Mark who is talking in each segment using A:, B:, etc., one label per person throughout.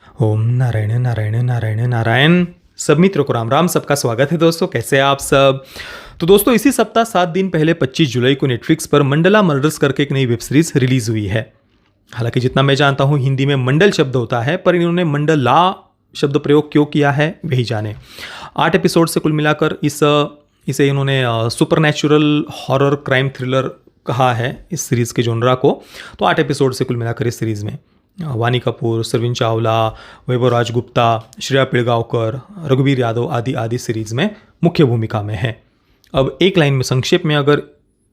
A: ओम नारायण नारायण नारायण नारायण। सब मित्रों को राम राम। सबका स्वागत है दोस्तों, कैसे हैं आप सब। तो दोस्तों इसी सप्ताह 7 दिन पहले 25 जुलाई को नेटफ्लिक्स पर मंडला मर्डर्स करके एक नई वेब सीरीज रिलीज हुई है। हालांकि जितना मैं जानता हूं हिंदी में मंडल शब्द होता है, पर इन्होंने मंडला शब्द प्रयोग क्यों किया है वही जाने। 8 एपिसोड से कुल मिलाकर इसे इन्होंने सुपरनैचुरल हॉरर क्राइम थ्रिलर कहा है इस सीरीज़ के जोनरा को। तो 8 एपिसोड से कुल मिलाकर इस सीरीज़ में वानी कपूर, सरवीन चावला, वैभव राजगुप्ता, श्रेया पिलगांवकर, रघुवीर यादव आदि आदि सीरीज़ में मुख्य भूमिका में हैं। अब एक लाइन में संक्षेप में अगर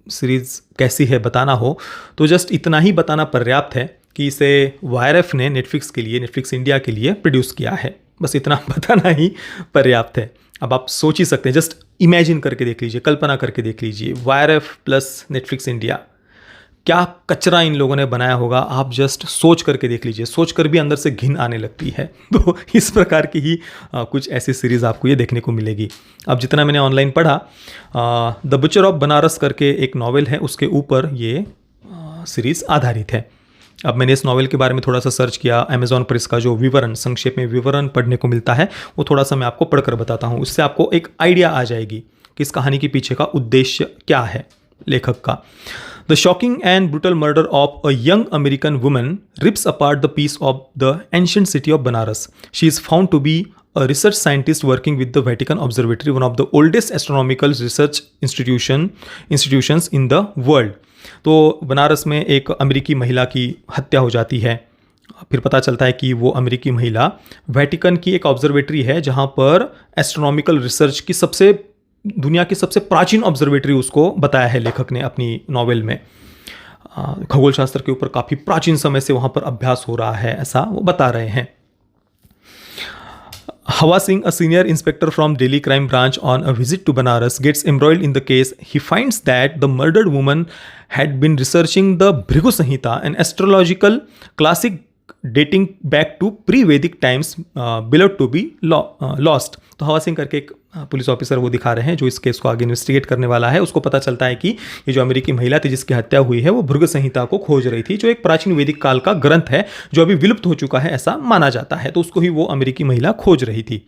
A: सीरीज़ कैसी है बताना हो तो जस्ट इतना ही बताना पर्याप्त है कि इसे वायरएफ ने नेटफ्लिक्स इंडिया के लिए प्रोड्यूस किया है। बस इतना बताना ही पर्याप्त है। अब आप सोच ही सकते हैं, जस्ट इमेजिन करके देख लीजिए, कल्पना करके देख लीजिए, वायरएफ प्लस नेटफ्लिक्स इंडिया, क्या कचरा इन लोगों ने बनाया होगा। आप जस्ट सोच करके देख लीजिए, सोच कर भी अंदर से घिन आने लगती है। तो इस प्रकार की ही कुछ ऐसी सीरीज़ आपको ये देखने को मिलेगी। अब जितना मैंने ऑनलाइन पढ़ा, द बुचर ऑफ बनारस करके एक नॉवेल है, उसके ऊपर ये सीरीज़ आधारित है। अब मैंने इस नॉवेल के बारे में थोड़ा सा सर्च किया। अमेजॉन पर इसका जो विवरण, संक्षेप में विवरण पढ़ने को मिलता है, वो थोड़ा सा मैं आपको पढ़कर बताता हूँ। उससे आपको एक आइडिया आ जाएगी कि इस कहानी के पीछे का उद्देश्य क्या है लेखक का। The shocking and brutal murder of a young American woman rips apart the peace of the ancient city of Banaras. She is found to be a research scientist working with the Vatican Observatory, one of the oldest astronomical research institutions in the world. तो बनारस में एक अमेरिकी महिला की हत्या हो जाती है। फिर पता चलता है कि वो अमेरिकी महिला वेटिकन की एक ऑब्जर्वेटरी है, जहाँ पर एस्ट्रोनॉमिकल रिसर्च की दुनिया की सबसे प्राचीन ऑब्जर्वेटरी उसको बताया है लेखक ने अपनी नॉवेल में। खगोल शास्त्र के ऊपर काफ़ी प्राचीन समय से वहाँ पर अभ्यास हो रहा है, ऐसा वो बता रहे हैं। Hawa Singh, a senior inspector from Delhi Crime Branch on a visit to Banaras, gets embroiled in the case. He finds that the murdered woman had been researching the Bhrigu Samhita, an astrological classic dating back to pre-Vedic times, believed to be lost. तो हवा सिंह करके एक police officer वो दिखा रहे हैं जो इस केस को आगे इन्वेस्टिगेट करने वाला है। उसको पता चलता है कि ये जो अमेरिकी महिला थी जिसकी हत्या हुई है, वो भृग संहिता को खोज रही थी, जो एक प्राचीन वैदिक काल का ग्रंथ है जो अभी विलुप्त हो चुका है ऐसा माना जाता है। तो उसको ही वो अमेरिकी महिला खोज रही थी।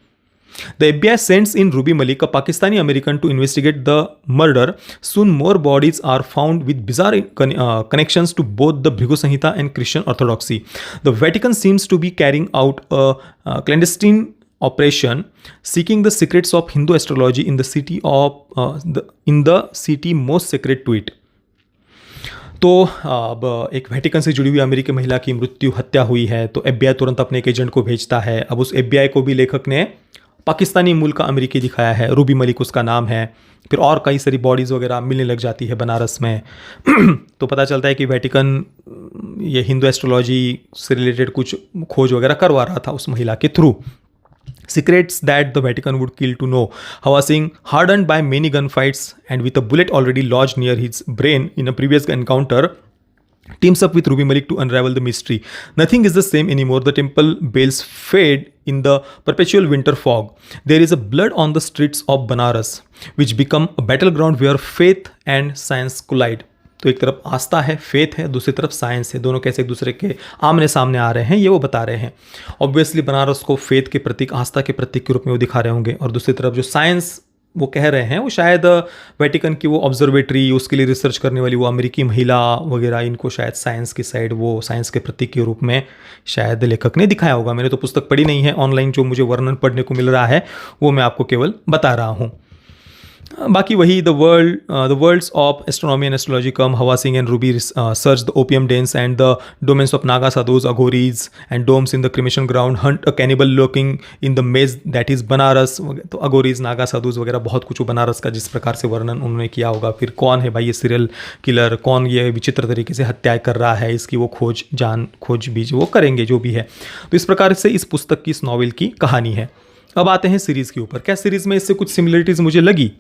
A: The FBI sends in Ruby Malik, a Pakistani American, to investigate the murder. Soon more bodies are found with bizarre connections to both the Bhrigu Samhita and Christian Orthodoxy. The Vatican seems to be carrying out a clandestine operation seeking the secrets of Hindu astrology in the city most sacred to it. तो अब एक Vatican से जुड़ी हुई अमेरिकी महिला की हत्या हुई है, तो FBI तुरंत अपने एक एजेंट को भेजता है। अब उस FBI को भी लेखक ने पाकिस्तानी मूल का अमेरिकी दिखाया है, रूबी मलिक उसका नाम है। फिर और कई सारी बॉडीज़ वगैरह मिलने लग जाती है बनारस में। तो पता चलता है कि वेटिकन ये हिंदू एस्ट्रोलॉजी से रिलेटेड कुछ खोज वगैरह करवा रहा था उस महिला के through. Secrets that the Vatican would kill to know. Hawa Singh, hardened by many gunfights and with a bullet already lodged near his brain in a previous encounter, teams up with Ruby Malik to unravel the mystery. Nothing is the same anymore. The temple bells fade in the perpetual winter fog. There is a blood on the streets of Banaras, which become a battleground where faith and science collide. तो एक तरफ आस्था है, faith है, दूसरी तरफ science है। दोनों कैसे एक दूसरे के आमने सामने आ रहे हैं ये वो बता रहे हैं। ऑब्वियसली बनारस को फेथ के प्रतीक, आस्था के प्रतीक के रूप में वो दिखा रहे होंगे, और दूसरी तरफ जो साइंस वो कह रहे हैं वो शायद वेटिकन की वो ऑब्जर्वेटरी, उसके लिए रिसर्च करने वाली वो अमेरिकी महिला वगैरह, इनको शायद साइंस की साइड, वो साइंस के प्रतीक के रूप में शायद लेखक ने दिखाया होगा। मैंने तो पुस्तक पढ़ी नहीं है, ऑनलाइन जो मुझे वर्णन पढ़ने को मिल रहा है वो मैं आपको केवल बता रहा हूँ। बाकी वही the worlds of astronomy and astrology come. Hawa Singh and Ruby search the opium dens and the domains of Naga sadhus, Aghoris and domes in the cremation ground, hunt a cannibal lurking in the maze that is Banaras. तो Aghoris, Naga sadhus वगैरह बहुत कुछ बनारस का जिस प्रकार से वर्णन उन्होंने किया होगा। फिर कौन है भाई ये सीरियल किलर, कौन ये विचित्र तरीके से हत्याएं कर रहा है, इसकी वो खोज बीज वो करेंगे जो भी है। तो इस प्रकार से इस पुस्तक की, इस नॉवेल की कहानी है। अब आते हैं सीरीज़ के ऊपर। क्या सीरीज़ में इससे कुछ सिमिलरिटीज़ मुझे लगी?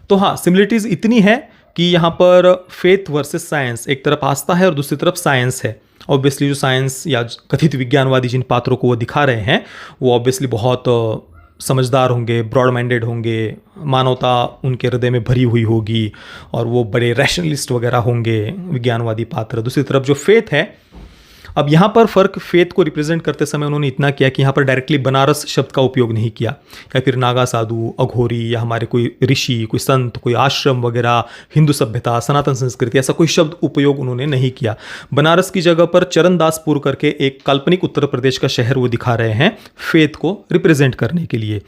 A: तो हाँ, सिमिलरिटीज़ इतनी है कि यहाँ पर फेथ वर्सेस साइंस, एक तरफ आस्था है और दूसरी तरफ साइंस है। ऑब्वियसली जो साइंस या कथित विज्ञानवादी जिन पात्रों को वो दिखा रहे हैं वो ऑब्वियसली बहुत समझदार होंगे, ब्रॉड माइंडेड होंगे, मानवता उनके हृदय में भरी हुई होगी और वो बड़े रैशनलिस्ट वगैरह होंगे विज्ञानवादी पात्र। दूसरी तरफ जो फेथ है अब यहाँ पर फ़र्क फेथ को रिप्रेजेंट करते समय उन्होंने इतना किया कि यहाँ पर डायरेक्टली बनारस शब्द का उपयोग नहीं किया, या फिर नागा साधु, अघोरी, या हमारे कोई ऋषि, कोई संत, कोई आश्रम वगैरह, हिंदू सभ्यता, सनातन संस्कृति, ऐसा कोई शब्द उपयोग उन्होंने नहीं किया। बनारस की जगह पर चरणदासपुर करके एक काल्पनिक उत्तर प्रदेश का शहर वो दिखा रहे हैं फेथ को रिप्रेजेंट करने के लिए।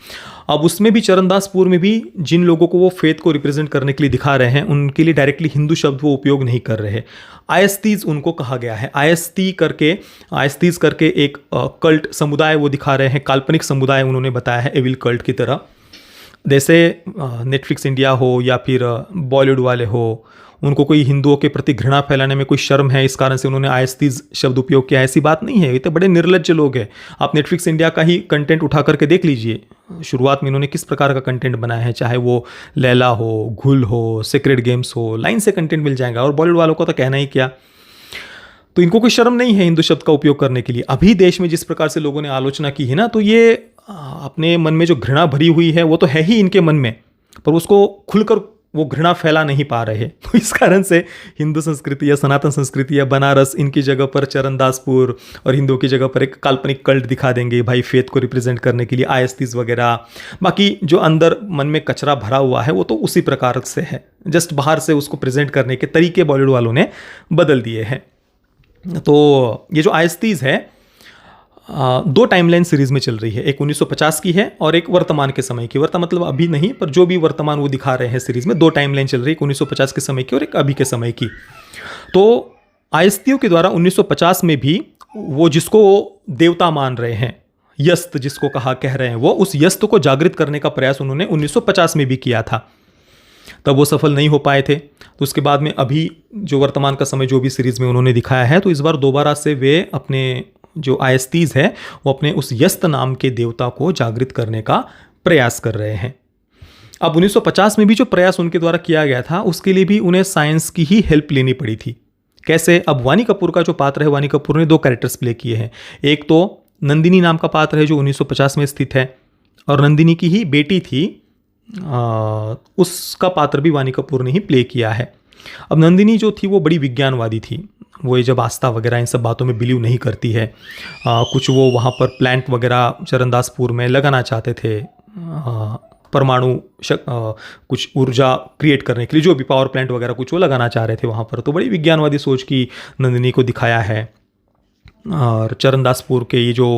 A: अब उसमें भी चरणदासपुर में भी जिन लोगों को वो फेथ को रिप्रेजेंट करने के लिए दिखा रहे हैं उनके लिए डायरेक्टली हिंदू शब्द वो उपयोग नहीं कर रहे। आयस्तीज उनको कहा गया है। आयस्तीज करके एक कल्ट समुदाय वो दिखा रहे हैं, काल्पनिक समुदाय उन्होंने बताया है एविल कल्ट की तरह। जैसे नेटफ्लिक्स इंडिया हो या फिर बॉलीवुड वाले हो, उनको कोई हिंदुओं के प्रति घृणा फैलाने में कोई शर्म है, इस कारण से उन्होंने आयस्तीज शब्द उपयोग किया। ऐसी बात नहीं है, ये तो बड़े निर्लज्ज लोग हैं। आप नेटफ्लिक्स इंडिया का ही कंटेंट उठा करके देख लीजिए, शुरुआत में इन्होंने किस प्रकार का कंटेंट बनाया है, चाहे वो लैला हो, घुल हो, सीक्रेट गेम्स हो, लाइन से कंटेंट मिल जाएगा। और बॉलीवुड वालों को तो कहना ही क्या। तो इनको कोई शर्म नहीं है हिंदू शब्द का उपयोग करने के लिए। अभी देश में जिस प्रकार से लोगों ने आलोचना की है ना, तो ये अपने मन में जो घृणा भरी हुई है वो तो है ही इनके मन में, पर उसको खुलकर वो घृणा फैला नहीं पा रहे। तो इस कारण से हिंदू संस्कृति या सनातन संस्कृति या बनारस, इनकी जगह पर चरणदासपुर, और हिंदुओं की जगह पर एक काल्पनिक कल्ट दिखा देंगे भाई फेथ को रिप्रेजेंट करने के लिए, आयस्तीज वगैरह। बाकी जो अंदर मन में कचरा भरा हुआ है वो तो उसी प्रकार से है, जस्ट बाहर से उसको प्रेजेंट करने के तरीके बॉलीवुड वालों ने बदल दिए हैं। तो ये जो आयस्तीज है दो टाइमलाइन सीरीज में चल रही है, एक 1950 की है और एक वर्तमान के समय की। वर्तमान मतलब अभी नहीं, पर जो भी वर्तमान वो दिखा रहे हैं सीरीज में, दो टाइमलाइन चल रही है, एक 1950 के समय की और एक अभी के समय की। तो आयस्तियों के द्वारा 1950 में भी वो जिसको देवता मान रहे हैं, यस्त जिसको कह रहे हैं, वो उस यस्त को जागृत करने का प्रयास उन्होंने 1950 में भी किया था। तब वो सफल नहीं हो पाए थे। तो उसके बाद में अभी जो वर्तमान का समय जो भी सीरीज में उन्होंने दिखाया है, तो इस बार दोबारा से वे अपने जो आयस्तीज है वो अपने उस यस्त नाम के देवता को जागृत करने का प्रयास कर रहे हैं। अब 1950 में भी जो प्रयास उनके द्वारा किया गया था उसके लिए भी उन्हें साइंस की ही हेल्प लेनी पड़ी थी। कैसे? अब वानी कपूर का जो पात्र है, वानी कपूर ने दो कैरेक्टर्स प्ले किए हैं। एक तो नंदिनी नाम का पात्र है जो 1950 में स्थित है, और नंदिनी की ही बेटी थी, उसका पात्र भी वानी कपूर ने ही प्ले किया है। अब नंदिनी जो थी वो बड़ी विज्ञानवादी थी, वो ये जब आस्था वगैरह इन सब बातों में बिलीव नहीं करती है। कुछ वो वहाँ पर प्लांट वगैरह चरणदासपुर में लगाना चाहते थे, परमाणु कुछ ऊर्जा क्रिएट करने के लिए, जो भी पावर प्लांट वगैरह कुछ वो लगाना चाह रहे थे वहाँ पर। तो बड़ी विज्ञानवादी सोच की नंदिनी को दिखाया है। और चरणदासपुर के ये जो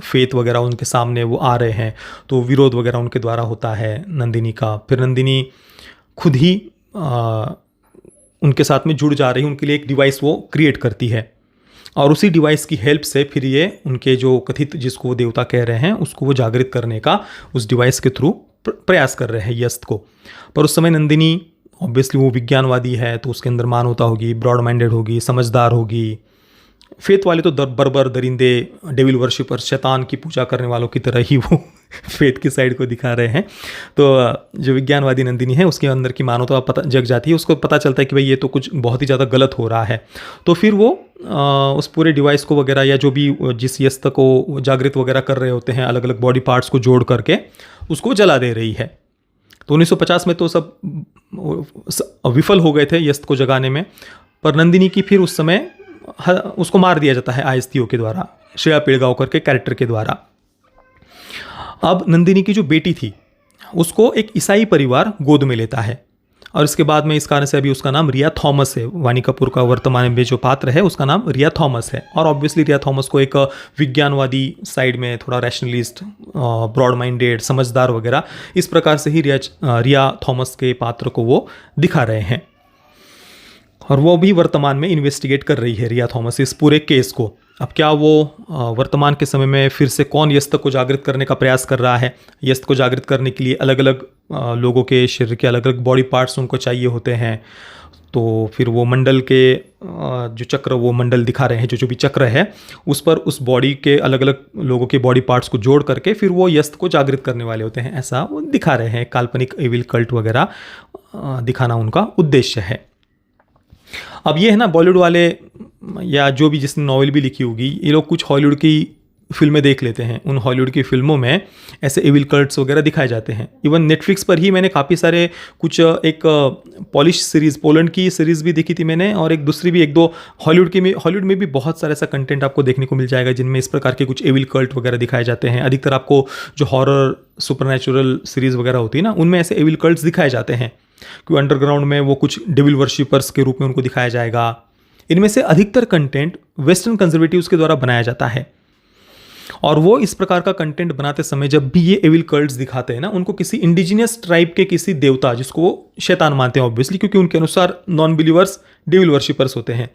A: फेथ वगैरह उनके सामने वो आ रहे हैं, तो विरोध वगैरह उनके द्वारा होता है नंदिनी का। फिर नंदिनी खुद ही उनके साथ में जुड़ जा रही है, उनके लिए एक डिवाइस वो क्रिएट करती है, और उसी डिवाइस की हेल्प से फिर ये उनके जो कथित जिसको वो देवता कह रहे हैं उसको वो जागृत करने का उस डिवाइस के थ्रू प्रयास कर रहे हैं यस्त को। पर उस समय नंदिनी ऑब्वियसली वो विज्ञानवादी है, तो उसके अंदर मानवता होगी, ब्रॉड माइंडेड होगी, समझदार होगी। फेथ वाले तो बर्बर दरिंदे, डेविल वर्शिपर, शैतान की पूजा करने वालों की तरह ही वो फेथ की साइड को दिखा रहे हैं। तो जो विज्ञानवादी नंदिनी है उसके अंदर की मानवता पता जग जाती है, उसको पता चलता है कि भाई ये तो कुछ बहुत ही ज़्यादा गलत हो रहा है। तो फिर वो उस पूरे डिवाइस को वगैरह, या जो भी जिस यस्त को जागृत वगैरह कर रहे होते हैं, अलग अलग बॉडी पार्ट्स को जोड़ करके उसको जला दे रही है। तो 1950 में तो सब विफल हो गए थे यस्त को जगाने में, पर नंदिनी की फिर उस समय उसको मार दिया जाता है आयस्तियों के द्वारा, श्रेया पिलगांवकर के कैरेक्टर के द्वारा। अब नंदिनी की जो बेटी थी उसको एक ईसाई परिवार गोद में लेता है, और इसके बाद में इस कारण से अभी उसका नाम रिया थॉमस है। वानी कपूर का वर्तमान में जो पात्र है उसका नाम रिया थॉमस है। और ऑब्वियसली रिया थॉमस को एक विज्ञानवादी साइड में, थोड़ा रैशनलिस्ट, ब्रॉड माइंडेड, समझदार वगैरह, इस प्रकार से ही रिया थॉमस के पात्र को वो दिखा रहे हैं। और वो भी वर्तमान में इन्वेस्टिगेट कर रही है रिया थॉमस इस पूरे केस को। अब क्या वो वर्तमान के समय में फिर से कौन यस्त को जागृत करने का प्रयास कर रहा है? यस्त को जागृत करने के लिए अलग अलग लोगों के शरीर के अलग अलग बॉडी पार्ट्स उनको चाहिए होते हैं। तो फिर वो मंडल के जो चक्र, वो मंडल दिखा रहे हैं, जो भी चक्र है उस पर उस बॉडी के अलग अलग लोगों के बॉडी पार्ट्स को जोड़ करके फिर वो यस्त को जागृत करने वाले होते हैं, ऐसा वो दिखा रहे हैं। काल्पनिक एविल कल्ट वगैरह दिखाना उनका उद्देश्य है। अब ये है ना, बॉलीवुड वाले या जो भी जिसने नॉवेल भी लिखी होगी, ये लोग कुछ हॉलीवुड की फिल्में देख लेते हैं, उन हॉलीवुड की फिल्मों में ऐसे एविल कल्ट्स वगैरह दिखाए जाते हैं। इवन नेटफ्लिक्स पर ही मैंने काफ़ी सारे कुछ एक पॉलिश सीरीज़, पोलैंड की सीरीज़ भी देखी थी मैंने, और एक दूसरी भी एक दो हॉलीवुड में भी बहुत सारा ऐसा कंटेंट आपको देखने को मिल जाएगा जिनमें इस प्रकार के कुछ एविल कल्ट वगैरह दिखाए जाते हैं। अधिकतर आपको जो हॉरर सुपरनैचुरल सीरीज़ वगैरह होती है ना, उनमें ऐसे एविल कल्ट्स दिखाए जाते हैं कि अंडरग्राउंड में वो कुछ डेविल वर्शिपर्स के रूप में उनको दिखाया जाएगा। इनमें से अधिकतर कंटेंट वेस्टर्न कंजर्वेटिव्स के द्वारा बनाया जाता है, और वो इस प्रकार का कंटेंट बनाते समय जब भी ये एविल कल्ट्स दिखाते हैं ना, उनको किसी इंडिजिनियस ट्राइब के किसी देवता, जिसको वो शैतान मानते हैं ऑब्वियसली, क्योंकि उनके अनुसार नॉन बिलीवर्स डेविल वर्शिपर्स होते हैं,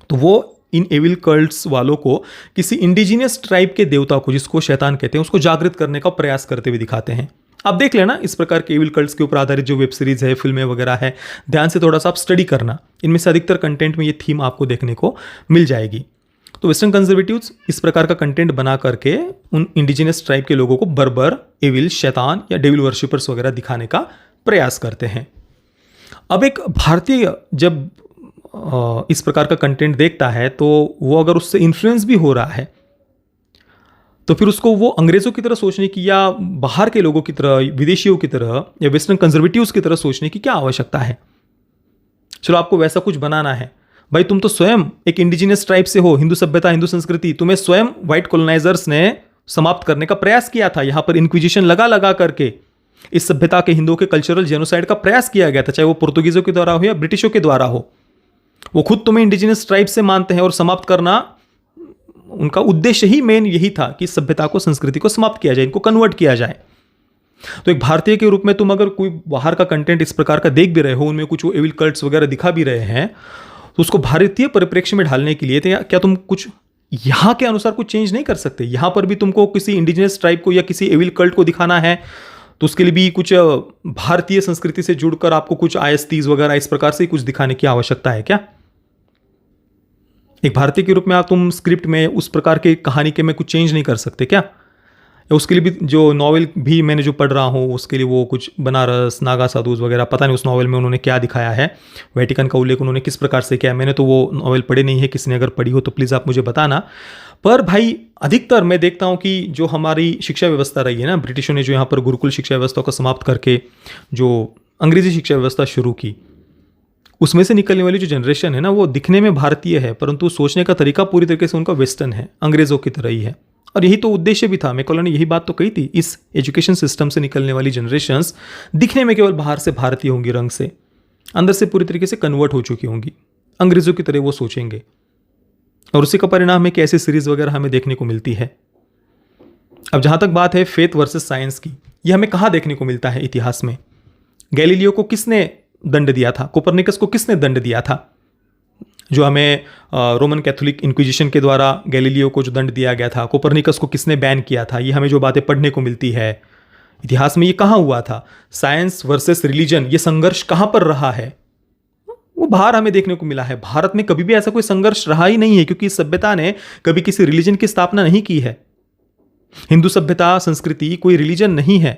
A: तो वो इन एविल कल्ट्स वालों को किसी इंडिजिनियस ट्राइब के देवता को, जिसको शैतान कहते हैं, उसको जागृत करने का प्रयास करते हुए दिखाते हैं। आप देख लेना इस प्रकार के एविल कल्ट्स के ऊपर आधारित जो वेब सीरीज है, फिल्में वगैरह है, ध्यान से थोड़ा सा आप स्टडी करना, इनमें से अधिकतर कंटेंट में ये थीम आपको देखने को मिल जाएगी। तो वेस्टर्न कंजर्वेटिव्स इस प्रकार का कंटेंट बना करके उन इंडिजिनस ट्राइब के लोगों को बर्बर, एविल, शैतान या डेविल वर्शिपर्स वगैरह दिखाने का प्रयास करते हैं। अब एक भारतीय जब इस प्रकार का कंटेंट देखता है, तो वो अगर उससे इन्फ्लुएंस भी हो रहा है, तो फिर उसको वो अंग्रेज़ों की तरह सोचने की या बाहर के लोगों की तरह, विदेशियों की तरह या वेस्टर्न कंजर्वेटिव्स की तरह सोचने की क्या आवश्यकता है। चलो आपको वैसा कुछ बनाना है, भाई तुम तो स्वयं एक इंडिजिनस ट्राइब से हो, हिंदू सभ्यता, हिंदू संस्कृति तुम्हें स्वयं व्हाइट कॉलोनाइजर्स ने समाप्त करने का प्रयास किया था। यहां पर इंक्विजिशन लगा करके इस सभ्यता के हिंदुओं के कल्चरल जेनोसाइड का प्रयास किया गया था, चाहे वो पुर्तगीजों के द्वारा हो या ब्रिटिशों के द्वारा हो। वो खुद तुम्हें इंडिजिनस ट्राइब से मानते हैं, और समाप्त करना उनका उद्देश्य ही मेन यही था कि सभ्यता को, संस्कृति को समाप्त किया जाए, इनको कन्वर्ट किया जाए। तो एक भारतीय के रूप में तुम अगर कोई बाहर का कंटेंट इस प्रकार का देख भी रहे हो, उनमें कुछ वो एविल कल्ट्स वगैरह दिखा भी रहे हैं, तो उसको भारतीय परिप्रेक्ष्य में ढालने के लिए क्या तुम कुछ यहाँ के अनुसार कुछ चेंज नहीं कर सकते? यहाँ पर भी तुमको किसी इंडिजिनस ट्राइब को या किसी एविल कल्ट को दिखाना है, तो उसके लिए भी कुछ भारतीय संस्कृति से जुड़कर आपको कुछ आयस्तीज वगैरह इस प्रकार से कुछ दिखाने की आवश्यकता है क्या? एक भारतीय के रूप में आप तुम स्क्रिप्ट में उस प्रकार के कहानी के में कुछ चेंज नहीं कर सकते क्या? या उसके लिए भी जो नॉवेल भी मैंने जो पढ़ रहा हूँ, उसके लिए वो कुछ बनारस, नागा साधुज वगैरह, पता नहीं उस नॉवेल में उन्होंने क्या दिखाया है, वेटिकन का उल्लेख उन्होंने किस प्रकार से किया है। मैंने तो वो नॉवेल पढ़ी नहीं है, किसी ने अगर पढ़ी हो तो प्लीज़ आप मुझे बताना। पर भाई अधिकतर मैं देखता हूँ कि जो हमारी शिक्षा व्यवस्था रही है ना, ब्रिटिशों ने जो यहाँ पर गुरुकुल शिक्षा व्यवस्था को समाप्त करके जो अंग्रेजी शिक्षा व्यवस्था शुरू की, उसमें से निकलने वाली जो जनरेशन है ना, वो दिखने में भारतीय है, परंतु सोचने का तरीका पूरी तरीके से उनका वेस्टर्न है, अंग्रेज़ों की तरह ही है। और यही तो उद्देश्य भी था। मैकॉले ने यही बात तो कही थी, इस एजुकेशन सिस्टम से निकलने वाली जनरेशन्स दिखने में केवल बाहर से भारतीय होंगी, रंग से, अंदर से पूरी तरीके से कन्वर्ट हो चुकी होंगी, अंग्रेज़ों की तरह वो सोचेंगे। और उसी का परिणाम है कि ऐसी सीरीज़ वगैरह हमें देखने को मिलती है। अब जहाँ तक बात है फेथ वर्सेस साइंस की, ये हमें कहाँ देखने को मिलता है इतिहास में? गैलीलियो को किसने दंड दिया था? कोपरनिकस को किसने दंड दिया था? जो हमें रोमन कैथोलिक इंक्विजिशन के द्वारा गैलीलियो को जो दंड दिया गया था, कोपरनिकस को किसने बैन किया था? ये हमें जो बातें पढ़ने को मिलती है इतिहास में, ये कहाँ हुआ था? साइंस वर्सेस रिलीजन, ये संघर्ष कहाँ पर रहा है? वो बाहर हमें देखने को मिला है। भारत में कभी भी ऐसा कोई संघर्ष रहा ही नहीं है, क्योंकि इस सभ्यता ने कभी किसी रिलीजन की स्थापना नहीं की है। हिंदू सभ्यता, संस्कृति कोई रिलीजन नहीं है,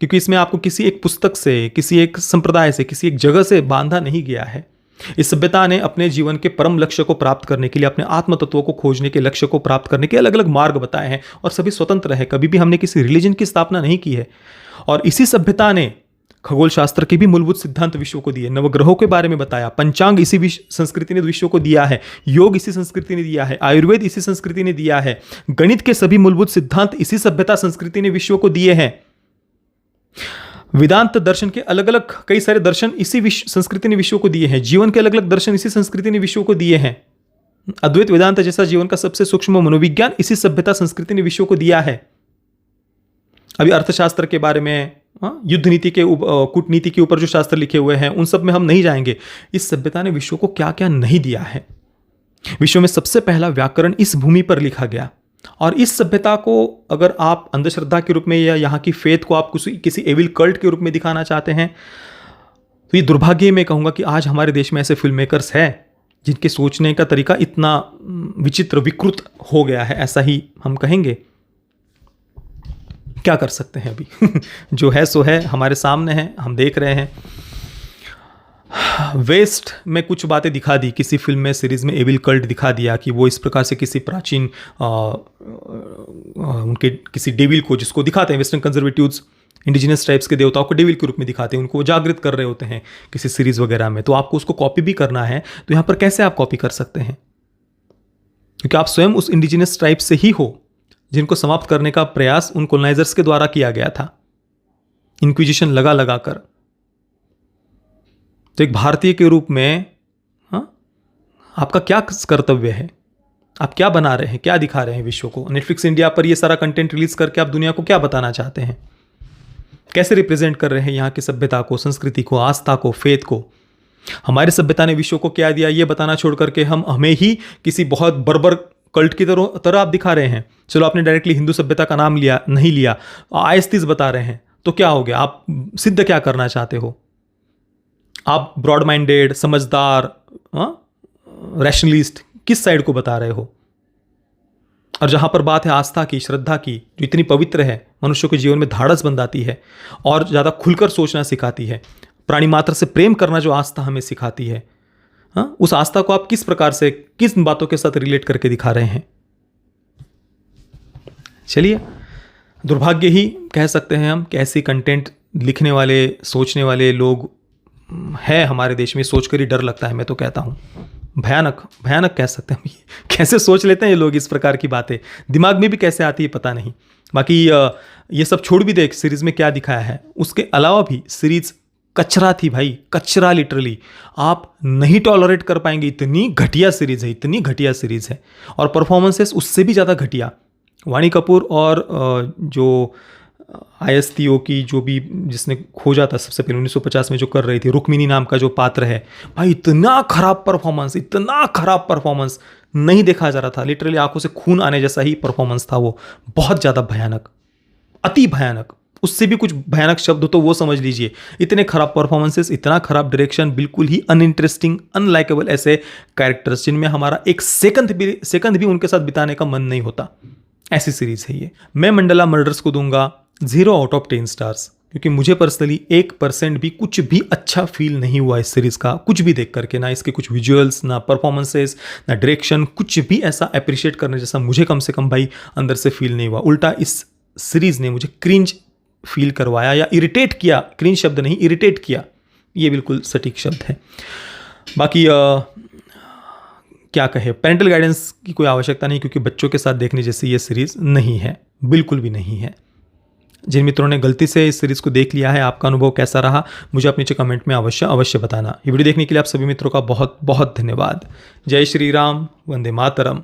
A: क्योंकि इसमें आपको किसी एक पुस्तक से, किसी एक संप्रदाय से, किसी एक जगह से बांधा नहीं गया है। इस सभ्यता ने अपने जीवन के परम लक्ष्य को प्राप्त करने के लिए, अपने आत्म तत्वों को खोजने के लक्ष्य को प्राप्त करने के अलग अलग मार्ग बताए हैं, और सभी स्वतंत्र है। कभी भी हमने किसी रिलीजन की स्थापना नहीं की है। और इसी सभ्यता ने खगोल शास्त्र के भी मूलभूत सिद्धांत विश्व को दिए, नवग्रहों के बारे में बताया, पंचांग इसी संस्कृति ने विश्व को दिया है, योग इसी संस्कृति ने दिया है, आयुर्वेद इसी संस्कृति ने दिया है, गणित के सभी मूलभूत सिद्धांत इसी सभ्यता संस्कृति ने विश्व को दिए हैं। वेदांत दर्शन के अलग अलग कई सारे दर्शन इसी संस्कृति ने विश्व को दिए हैं। जीवन के अलग अलग दर्शन इसी संस्कृति ने विश्व को दिए हैं। अद्वैत वेदांत जैसा जीवन का सबसे सूक्ष्म मनोविज्ञान इसी सभ्यता संस्कृति ने विश्व को दिया है। अभी अर्थशास्त्र के बारे में, युद्ध नीति के, कूटनीति के ऊपर जो शास्त्र लिखे हुए हैं, उन सब में हम नहीं जाएंगे। इस सभ्यता ने विश्व को क्या क्या नहीं दिया है। विश्व में सबसे पहला व्याकरण इस भूमि पर लिखा गया। और इस सभ्यता को अगर आप अंधश्रद्धा के रूप में या यहाँ की फेथ को आप किसी एविल कल्ट के रूप में दिखाना चाहते हैं, तो ये दुर्भाग्य मैं कहूँगा कि आज हमारे देश में ऐसे फिल्म मेकर्स हैं जिनके सोचने का तरीका इतना विचित्र, विकृत हो गया है, ऐसा ही हम कहेंगे। क्या कर सकते हैं अभी जो है सो है, हमारे सामने है, हम देख रहे हैं। वेस्ट में कुछ बातें दिखा दी, किसी फिल्म में, सीरीज में एविल कल्ट दिखा दिया कि वो इस प्रकार से किसी प्राचीन उनके किसी डेविल को, जिसको दिखाते हैं वेस्टर्न कंजर्वेटिव्स इंडिजिनस ट्राइब्स के देवताओं को डेविल के रूप में दिखाते हैं, उनको जागृत कर रहे होते हैं किसी सीरीज वगैरह में, तो आपको उसको कॉपी भी करना है तो यहाँ पर कैसे आप कॉपी कर सकते हैं? क्योंकि आप स्वयं उस इंडिजिनस ट्राइब से ही हो जिनको समाप्त करने का प्रयास उन कॉलोनाइजर्स के द्वारा किया गया था, इंक्विजिशन लगा लगा कर। तो एक भारतीय के रूप में आपका क्या कर्तव्य है? आप क्या बना रहे हैं, क्या दिखा रहे हैं विश्व को? नेटफ्लिक्स इंडिया पर ये सारा कंटेंट रिलीज करके आप दुनिया को क्या बताना चाहते हैं? कैसे रिप्रेजेंट कर रहे हैं यहाँ की सभ्यता को, संस्कृति को, आस्था को, फेथ को? हमारी सभ्यता ने विश्व को क्या दिया ये बताना छोड़ करके हमें ही किसी बहुत बर्बर कल्ट की तरह आप दिखा रहे हैं। चलो आपने डायरेक्टली हिंदू सभ्यता का नाम नहीं लिया, आयस्तीस बता रहे हैं, तो क्या हो गया? आप सिद्ध क्या करना चाहते हो? आप ब्रॉड माइंडेड, समझदार, रैशनलिस्ट किस साइड को बता रहे हो? और जहां पर बात है आस्था की, श्रद्धा की, जो इतनी पवित्र है, मनुष्य के जीवन में धाड़स बंधाती है और ज़्यादा खुलकर सोचना सिखाती है, प्राणी मात्र से प्रेम करना जो आस्था हमें सिखाती है, उस आस्था को आप किस प्रकार से, किस बातों के साथ रिलेट करके दिखा रहे हैं? चलिए, दुर्भाग्य ही कह सकते हैं हम कि ऐसी कंटेंट लिखने वाले, सोचने वाले लोग है हमारे देश में। सोचकर ही डर लगता है, मैं तो कहता हूँ। भयानक भयानक कह सकते हैं। कैसे सोच लेते हैं ये लोग इस प्रकार की बातें, दिमाग में भी कैसे आती है पता नहीं। बाकी ये सब छोड़ भी देख, सीरीज में क्या दिखाया है, उसके अलावा भी सीरीज कचरा थी भाई, कचरा लिटरली। आप नहीं टॉलरेट कर पाएंगे, इतनी घटिया सीरीज है, इतनी घटिया सीरीज है। और परफॉर्मेंसेस उससे भी ज़्यादा घटिया। वाणी कपूर और जो ISTO की जो भी, जिसने खोजा था सबसे पहले 1950 में जो कर रही थी, रुक्मिणी नाम का जो पात्र है भाई, इतना खराब परफॉर्मेंस, इतना खराब परफॉर्मेंस नहीं देखा जा रहा था। लिटरली आंखों से खून आने जैसा ही परफॉर्मेंस था वो, बहुत ज़्यादा भयानक, अति भयानक। उससे भी कुछ भयानक शब्द हो तो वो समझ लीजिए। इतने खराब परफॉर्मेंसेस, इतना खराब डायरेक्शन, बिल्कुल ही अनइंटरेस्टिंग, अनलाइकेबल ऐसे कैरेक्टर्स जिनमें हमारा एक सेकंड भी उनके साथ बिताने का मन नहीं होता, ऐसी सीरीज है ये। मैं मंडला मर्डर्स को दूंगा 0/10 स्टार्स, क्योंकि मुझे पर्सनली 1% भी कुछ भी अच्छा फील नहीं हुआ इस सीरीज़ का, कुछ भी देख करके। ना इसके कुछ विजुअल्स, ना परफॉर्मेंसेस, ना डायरेक्शन, कुछ भी ऐसा अप्रिशिएट करने जैसा मुझे कम से कम भाई अंदर से फील नहीं हुआ। उल्टा इस सीरीज़ ने मुझे क्रिंज फील करवाया या इरिटेट किया। क्रिंज शब्द नहीं, इरिटेट किया, ये बिल्कुल सटीक शब्द है। बाकी क्या कहे, पेरेंटल गाइडेंस की कोई आवश्यकता नहीं, क्योंकि बच्चों के साथ देखने जैसी ये सीरीज़ नहीं है, बिल्कुल भी नहीं है। जिन मित्रों ने गलती से इस सीरीज़ को देख लिया है, आपका अनुभव कैसा रहा मुझे अपने नीचे कमेंट में अवश्य बताना। ये वीडियो देखने के लिए आप सभी मित्रों का बहुत बहुत धन्यवाद। जय श्री राम, वंदे मातरम।